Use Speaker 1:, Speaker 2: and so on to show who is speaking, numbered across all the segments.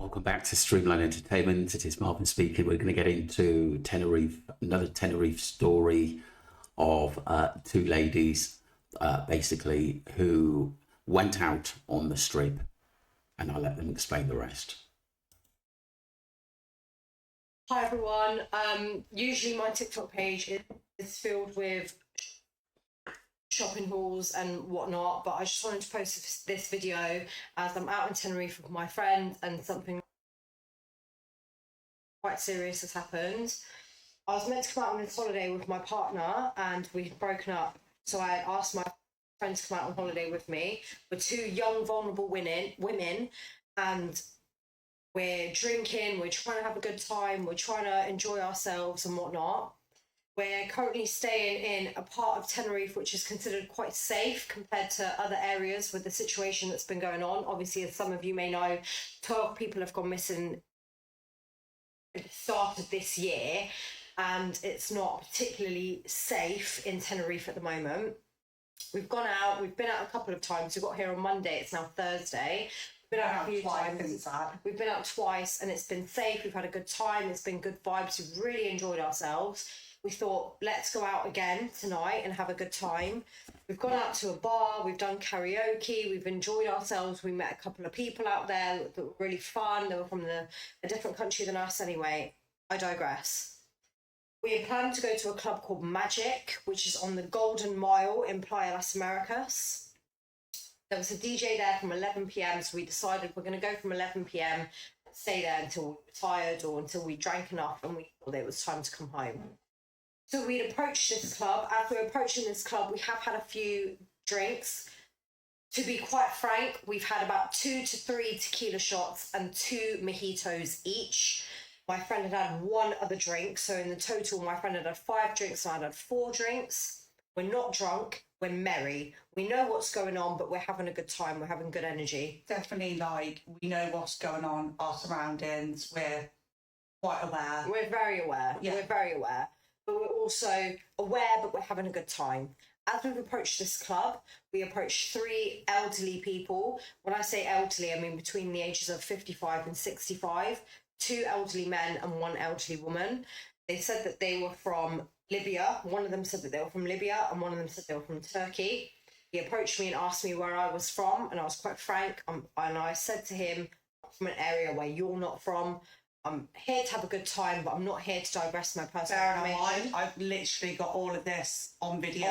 Speaker 1: Welcome back to Streamline Entertainment. It is Marvin speaking. We're going to get into Tenerife, another Tenerife story of two ladies, basically, who went out on the strip, and I'll let them explain the rest.
Speaker 2: Hi everyone. Usually my TikTok page is filled with shopping hauls and whatnot, but I just wanted to post this video as I'm out in Tenerife with my friend and something quite serious has happened. I was meant to come out on this holiday with my partner and we'd broken up, so I asked my friend to come out on holiday with me. We're two young, vulnerable women, and we're drinking, we're trying to have a good time, we're trying to enjoy ourselves and whatnot. We're currently staying in a part of Tenerife which is considered quite safe compared to other areas with the situation that's been going on. Obviously, as some of you may know, 12 people have gone missing at the start of this year, and it's not particularly safe in Tenerife at the moment. We've gone out, we've been out a couple of times. We got here on Monday, it's now Thursday. We've been out a few times. We've been out twice and it's been safe. We've had a good time. It's been good vibes. We've really enjoyed ourselves. We thought, let's go out again tonight and have a good time. We've gone out to a bar, we've done karaoke, we've enjoyed ourselves. We met a couple of people out there that were really fun. They were from a different country than us anyway. I digress. We had planned to go to a club called Magic, which is on the Golden Mile in Playa Las Americas. There was a DJ there from 11 p.m, so we decided we're going to go from 11 p.m, and stay there until we were tired or until we drank enough and we thought it was time to come home. So we'd approached this club. As we were approaching this club, we have had a few drinks. To be quite frank, we've had about 2 to 3 tequila shots and 2 mojitos each. My friend had had 1 other drink, so in the total, my friend had had 5 drinks and I had 4 drinks. We're not drunk, we're merry. We know what's going on, but we're having a good time, we're having good energy.
Speaker 3: Definitely, we know what's going on, our surroundings, we're quite aware.
Speaker 2: We're very aware,
Speaker 3: yeah.
Speaker 2: We're very aware. But we're also aware, but we're having a good time. As we've approached this club, we approached 3 elderly people. When I say elderly, I mean between the ages of 55 and 65. 2 elderly men and 1 elderly woman. They said that they were from Libya. One of them said that they were from Libya and one of them said they were from Turkey. He approached me and asked me where I was from, and I was quite frank. And I said to him, I'm from an area where you're not from. I'm here to have a good time, but I'm not here to digress my personal information.
Speaker 3: I've literally got all of this on video.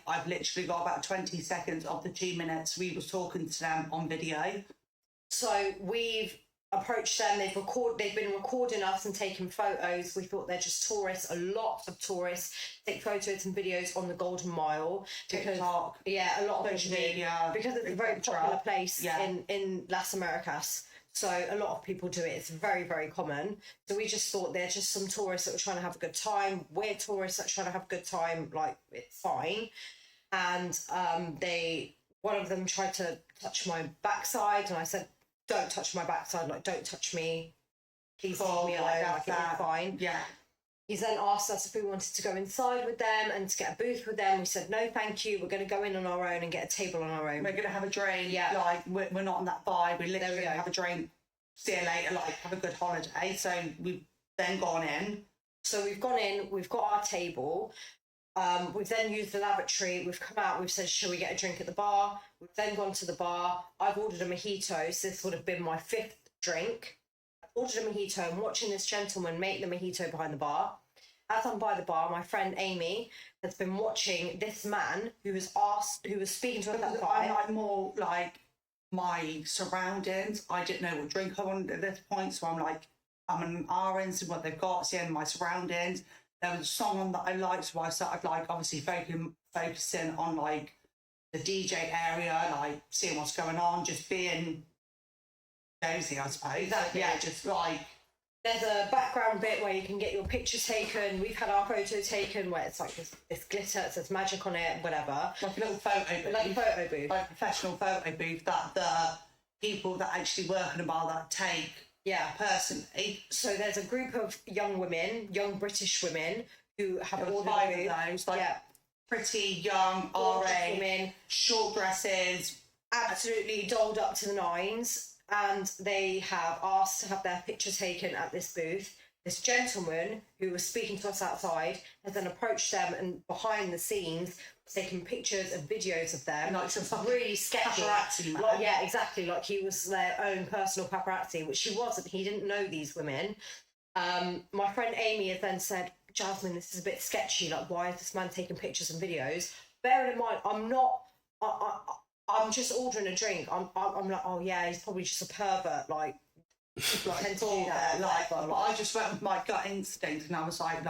Speaker 3: I've literally got about 20 seconds of the 2 minutes we was talking to them on video.
Speaker 2: So we've approached them. They've been recording us and taking photos. We thought they're just tourists. A lot of tourists take photos and videos on the Golden Mile because
Speaker 3: TikTok,
Speaker 2: a lot of
Speaker 3: social media,
Speaker 2: because it's a very popular place in Las Americas. So a lot of people do it. It's very, very common. So we just thought they're just some tourists that were trying to have a good time. We're tourists that are trying to have a good time. Like, it's fine. And one of them tried to touch my backside, and I said, don't touch my backside. Like, don't touch me. Please leave me alone. Like, it's fine.
Speaker 3: Yeah.
Speaker 2: He's then asked us if we wanted to go inside with them and to get a booth with them. We said, no, thank you. We're going to go in on our own and get a table on our own.
Speaker 3: We're going to have a drink.
Speaker 2: Yeah.
Speaker 3: Like, we're not on that vibe. We're literally going to have a drink, see you later, like, have a good holiday. So we've then gone in.
Speaker 2: So we've gone in, we've got our table. We've then used the lavatory. We've come out, we've said, shall we get a drink at the bar? We've then gone to the bar. I've ordered a mojito, so this would have been my 5th drink. Ordered a mojito. I'm watching this gentleman make the mojito behind the bar. As I'm by the bar, my friend Amy has been watching this man who was speaking to us at the bar.
Speaker 3: I'm like more like my surroundings. I didn't know what drink I wanted at this point, so I'm an orange and what they've got, seeing my surroundings. There was a song on that I liked, so I started obviously focusing on like the DJ area, like seeing what's going on, just being nosy, I suppose.
Speaker 2: Exactly.
Speaker 3: Yeah, just like.
Speaker 2: There's a background bit where you can get your picture taken. We've had our photo taken where it's like this glitter, it says magic on it, whatever.
Speaker 3: Like a little photo booth.
Speaker 2: Like a photo booth.
Speaker 3: Like a professional photo booth that the people that actually work in a bar that take personally.
Speaker 2: So there's a group of young British women who have ordered
Speaker 3: 5 of those, pretty young, RA,
Speaker 2: women,
Speaker 3: short dresses,
Speaker 2: absolutely dolled up to the nines. and they have asked to have their picture taken at this booth. This gentleman who was speaking to us outside has then approached them and behind the scenes taking pictures and videos of them.
Speaker 3: Like some
Speaker 2: really sketchy.
Speaker 3: paparazzi man.
Speaker 2: Like, yeah, exactly. Like he was their own personal paparazzi, which he wasn't. He didn't know these women. My friend Amy has then said, Jasmine, this is a bit sketchy. Like, why is this man taking pictures and videos? Bearing in mind, I'm just ordering a drink. I'm like, oh yeah, he's probably just a pervert. Like tend to do that.
Speaker 3: But I just went with my gut instinct, and I was like,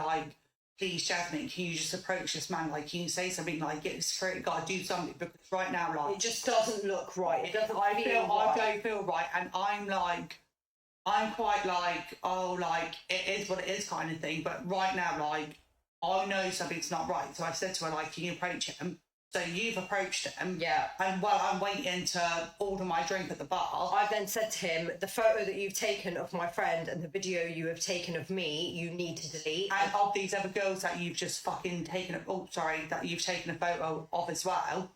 Speaker 3: please, Jasmine, can you just approach this man? Like, can you say something like, get this straight, got to do something, because right now, like,
Speaker 2: it just doesn't look right. It doesn't
Speaker 3: I
Speaker 2: right.
Speaker 3: don't feel right, and I'm quite like, oh, like, it is what it is kind of thing, but right now, like, I know something's not right. So I said to her, like, can you approach him? So you've approached him.
Speaker 2: Yeah.
Speaker 3: And while I'm waiting to order my drink at the bar,
Speaker 2: I've then said to him, the photo that you've taken of my friend and the video you have taken of me, you need to delete.
Speaker 3: and of these other girls that you've just fucking taken that you've taken a photo of as well.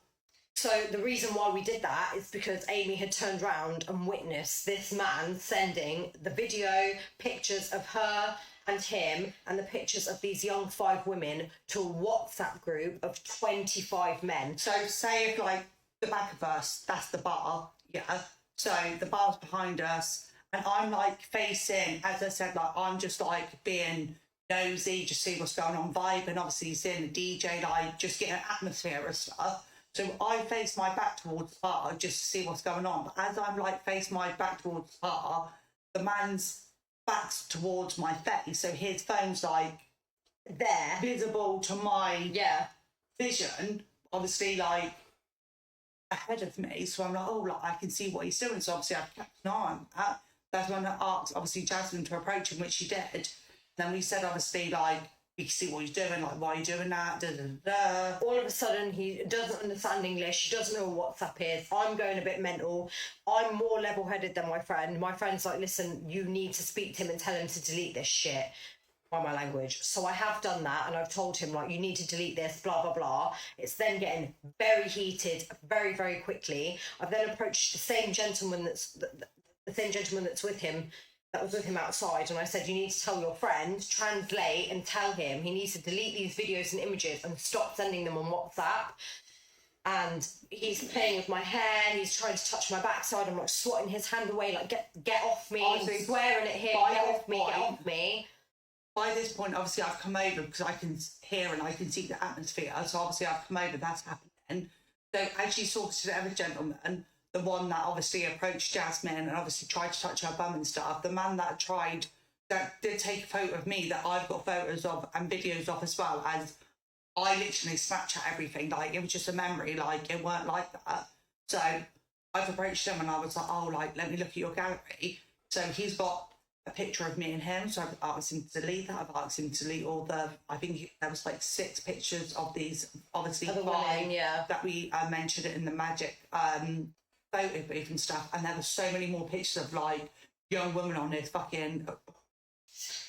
Speaker 2: So the reason why we did that is because Amy had turned around and witnessed this man sending the video, pictures of her and him, and the pictures of these young 5 women to a WhatsApp group of 25 men.
Speaker 3: So say if, like, the back of us, that's the bar, yeah. So the bar's behind us, and I'm like facing, as I said, like, I'm just like being nosy, just see what's going on, vibe, and obviously seeing the DJ, like, just getting an atmosphere and stuff. So I face my back towards the bar just to see what's going on. But as I'm like face my back towards the bar, the man's back's towards my face, so his phone's like
Speaker 2: There.
Speaker 3: visible to my
Speaker 2: Yeah.
Speaker 3: vision, obviously like ahead of me. So I'm like, oh, like, I can see what he's doing. So obviously I've kept an eye on that. That's when I asked obviously Jasmine to approach him, which she did. Then we said obviously like, we can see what he's doing, like, why are you doing that? Da, da, da.
Speaker 2: All of a sudden, he doesn't understand English. He doesn't know what WhatsApp is. I'm going a bit mental. I'm more level-headed than my friend. My friend's like, listen, you need to speak to him and tell him to delete this shit. By my language. So I have done that, and I've told him, like, you need to delete this, blah, blah, blah. It's then getting very heated very, very quickly. I've then approached the same gentleman that's with him, that was with him outside, and I said, you need to tell your friend, translate and tell him he needs to delete these videos and images and stop sending them on WhatsApp. And he's playing with my hair, he's trying to touch my backside, I'm like swatting his hand away, like, get off me, I'm swearing at him, get off me.
Speaker 3: By this point, obviously, I've come over because I can hear and I can see the atmosphere. So obviously, I've come over, that's happening. So as she talks to the other gentleman, the one that obviously approached Jasmine and obviously tried to touch her bum and stuff, the man that did take a photo of me that I've got photos of and videos of as well, as I literally Snapchat everything. Like, it was just a memory, like, it weren't like that. So I've approached him and I was like, oh, like, let me look at your gallery. So he's got a picture of me and him, so I've asked him to delete that. I've asked him to delete all I think there was like 6 pictures of these, obviously 5 that we mentioned it in the magic photo booth and stuff, and there were so many more pictures of like young women on this fucking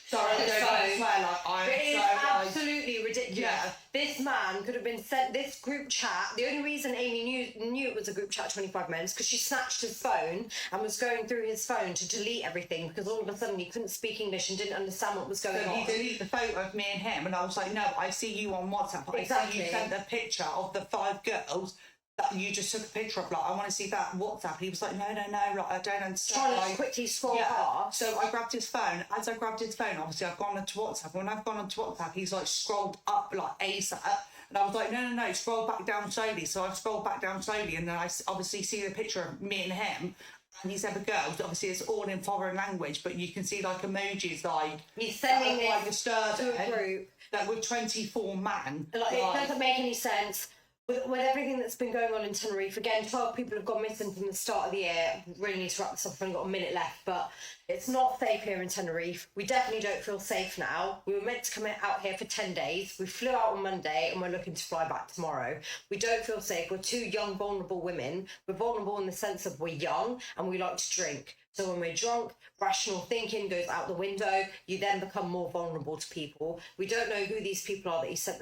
Speaker 3: sorry, I swear, like,
Speaker 2: it is absolutely ridiculous.
Speaker 3: Yeah.
Speaker 2: This man could have been sent this group chat. The only reason Amy knew it was a group chat 25 men is because she snatched his phone and was going through his phone to delete everything, because all of a sudden he couldn't speak English and didn't understand what was going on.
Speaker 3: So he deleted the photo of me and him, and I was like, no, I see you on WhatsApp.
Speaker 2: Exactly.
Speaker 3: You sent the picture of the 5 girls that you just took a picture of, like, I want to see that WhatsApp. He was like, no, like, I don't understand.
Speaker 2: Trying to quickly scroll past.
Speaker 3: So I grabbed his phone. As I grabbed his phone, obviously I've gone onto WhatsApp. When I've gone onto WhatsApp, he's like scrolled up like ASAP. And I was like, no, scroll back down slowly. So I've scrolled back down slowly, and then I obviously see the picture of me and him and these other girls. Obviously it's all in foreign language, but you can see like emojis, like,
Speaker 2: he's sending
Speaker 3: like
Speaker 2: this to a group
Speaker 3: that were 24 man.
Speaker 2: Like, it doesn't make any sense. With everything that's been going on in Tenerife, again, 12 people have gone missing from the start of the year. Really need to wrap this up. I've only got a minute left, but it's not safe here in Tenerife. We definitely don't feel safe now. We were meant to come out here for 10 days. We flew out on Monday and we're looking to fly back tomorrow. We don't feel safe. We're 2 young, vulnerable women. We're vulnerable in the sense of we're young and we like to drink. So when we're drunk, rational thinking goes out the window. You then become more vulnerable to people. We don't know who these people are that he sent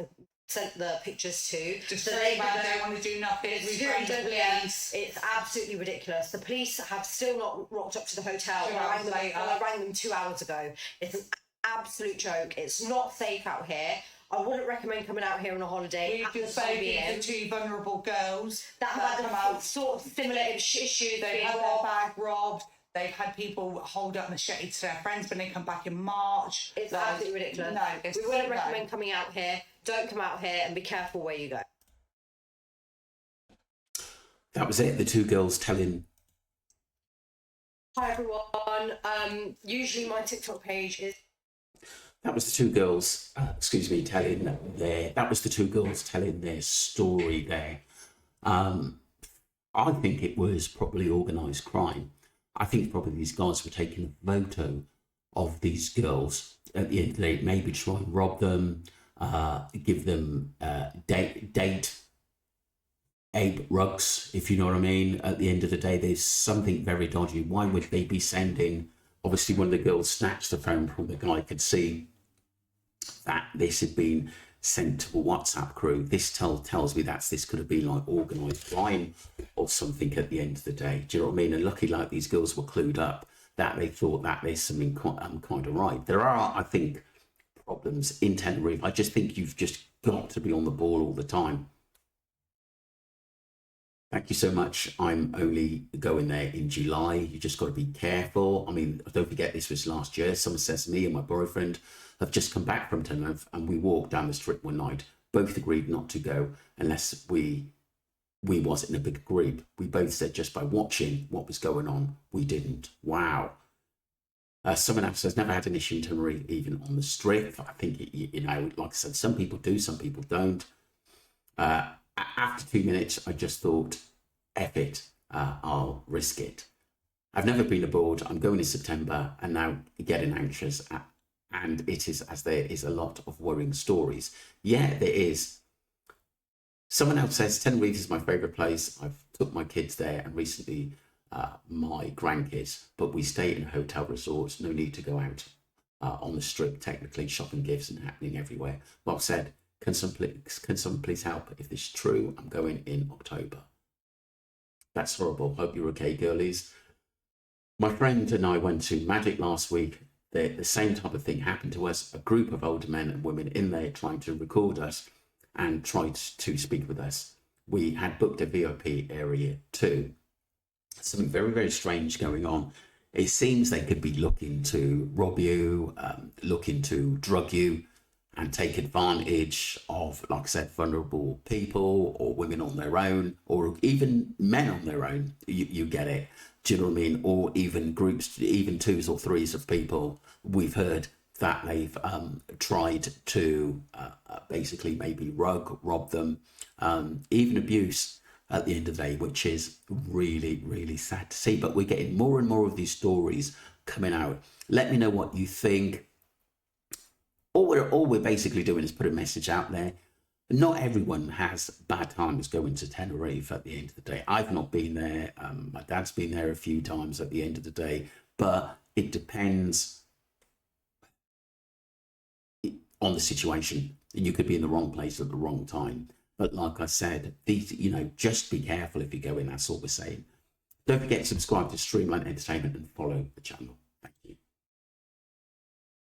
Speaker 2: sent the pictures to.
Speaker 3: Just
Speaker 2: so
Speaker 3: they don't want to do nothing.
Speaker 2: It's it's absolutely ridiculous. The police have still not rocked up to the hotel. I rang them 2 hours ago. It's an absolute joke. It's not safe out here. I wouldn't recommend coming out here on a holiday.
Speaker 3: We've just spoken to 2 vulnerable girls
Speaker 2: that have had sort of similar issues.
Speaker 3: They've had their bag robbed. They've had people hold up machete to their friends when they come back in March.
Speaker 2: It's absolutely ridiculous.
Speaker 3: No,
Speaker 2: we wouldn't recommend coming out here. Don't come out here, and be careful where you go.
Speaker 1: That was it. The 2 girls telling.
Speaker 2: Hi everyone. Usually my TikTok page is.
Speaker 1: That was the 2 girls. Telling their. That was the 2 girls telling their story there. I think it was probably organised crime. I think probably these guys were taking a photo of these girls at the end of the day, maybe try and rob them, give them date ape rugs, if you know what I mean. At the end of the day, there's something very dodgy. Why would they be sending? Obviously, when the girls snatched the phone from the guy, could see that this had been sent to a WhatsApp crew. This tells me this could have been like organised crime or something at the end of the day. Do you know what I mean? And lucky like these girls were clued up that they thought that there's something kind of right. There are, I think, problems in Tenerife. I just think you've just got to be on the ball all the time. Thank you so much. I'm only going there in July. You just got to be careful. I mean, don't forget this was last year. Someone says to me and my boyfriend have just come back from Tenerife and we walked down the strip one night. Both agreed not to go unless we wasn't in a big group. We both said just by watching what was going on, we didn't. Wow. Someone else says never had an issue in Tenerife, even on the strip. I think, like I said, some people do, some people don't. After 2 minutes, I just thought, F it, I'll risk it. I've never been aboard. I'm going in September and now getting anxious. And it is as there is a lot of worrying stories. Yeah, there is. Someone else says Tenerife is my favourite place. I've took my kids there and recently my grandkids, but we stay in hotel resorts. No need to go out on the strip, technically. Shopping gifts and happening everywhere. Like I said, can someone please help? If this is true, I'm going in October. That's horrible. Hope you're okay, girlies. My friend and I went to Magic last week. The same type of thing happened to us. A group of older men and women in there trying to record us and tried to speak with us. We had booked a VIP area too. Something very, very strange going on. It seems they could be looking to rob you, looking to drug you and take advantage of, like I said, vulnerable people or women on their own or even men on their own. You get it. Do you know what I mean? Or even groups, even 2s or 3s of people. We've heard that they've tried to basically maybe rob them, even abuse at the end of the day, which is really, really sad to see. But we're getting more and more of these stories coming out. Let me know what you think. All we're basically doing is put a message out there. Not everyone has bad times going to Tenerife at the end of the day. I've not been there. My dad's been there a few times at the end of the day, but it depends on the situation. You could be in the wrong place at the wrong time. But like I said, just be careful if you go in. That's all we're saying. Don't forget to subscribe to Streamline Entertainment and follow the channel. Thank you.